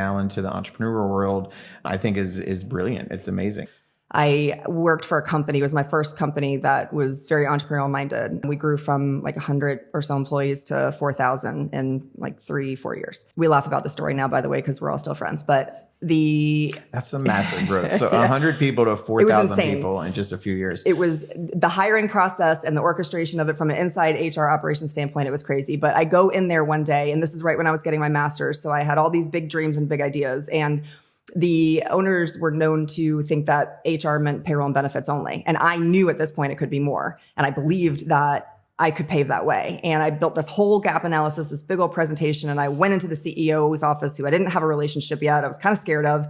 now into the entrepreneurial world, I think is brilliant. It's amazing. I worked for a company. It was my first company that was very entrepreneurial minded. We grew from like 100 or so employees to 4,000 in like 3-4 years. We laugh about the story now, by the way, because we're all still friends. But that's a massive growth. So 100 people to 4,000 people in just a few years. It was the hiring process and the orchestration of it from an inside HR operations standpoint. It was crazy. But I go in there one day, and this is right when I was getting my master's. So I had all these big dreams and big ideas. And the owners were known to think that HR meant payroll and benefits only. And I knew at this point it could be more. And I believed that I could pave that way. And I built this whole gap analysis, this big old presentation. And I went into the CEO's office, who I didn't have a relationship yet. I was kind of scared of.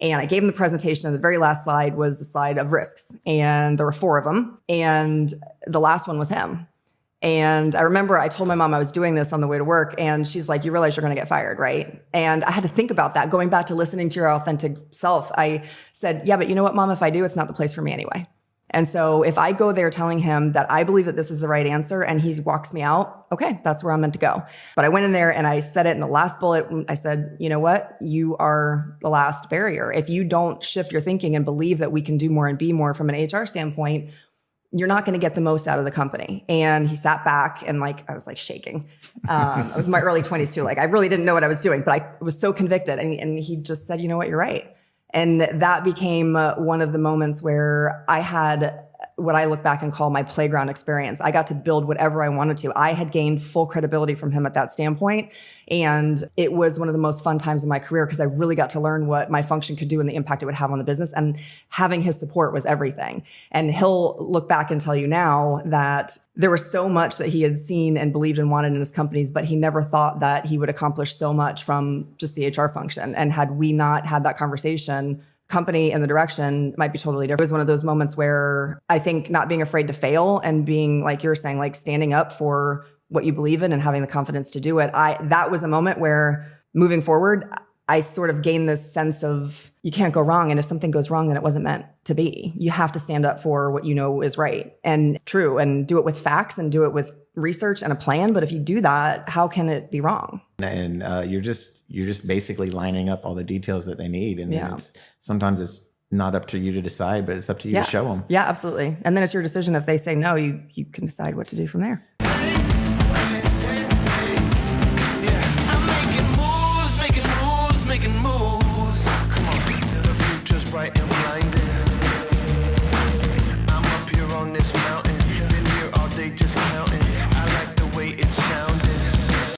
And I gave him the presentation. And the very last slide was the slide of risks. And there were 4 of them. And the last one was him. And I remember I told my mom I was doing this on the way to work, and she's like, you realize you're going to get fired, right? And I had to think about that. Going back to listening to your authentic self, I said, yeah, but you know what, Mom, if I do, it's not the place for me anyway. And so if I go there telling him that I believe that this is the right answer and he walks me out, okay, that's where I'm meant to go. But I went in there and I said it in the last bullet. I said, you know what? You are the last barrier. If you don't shift your thinking and believe that we can do more and be more from an HR standpoint, you're not going to get the most out of the company. And he sat back and I was shaking. I was in my early 20s too. I really didn't know what I was doing, but I was so convicted. And he just said, you know what, you're right. And that became one of the moments where I had what I look back and call my playground experience. I got to build whatever I wanted to. I had gained full credibility from him at that standpoint. And it was one of the most fun times in my career because I really got to learn what my function could do and the impact it would have on the business. And having his support was everything. And he'll look back and tell you now that there was so much that he had seen and believed and wanted in his companies, but he never thought that he would accomplish so much from just the HR function. And had we not had that conversation, company and the direction might be totally different. It was one of those moments where I think not being afraid to fail and being, like you were saying, standing up for what you believe in and having the confidence to do it. That was a moment where moving forward, I sort of gained this sense of you can't go wrong. And if something goes wrong, then it wasn't meant to be. You have to stand up for what you know is right and true, and do it with facts and do it with research and a plan. But if you do that, how can it be wrong? And you're just basically lining up all the details that they need. And then sometimes it's not up to you to decide, but it's up to you to show them. Yeah, absolutely. And then it's your decision. If they say no, you can decide what to do from there.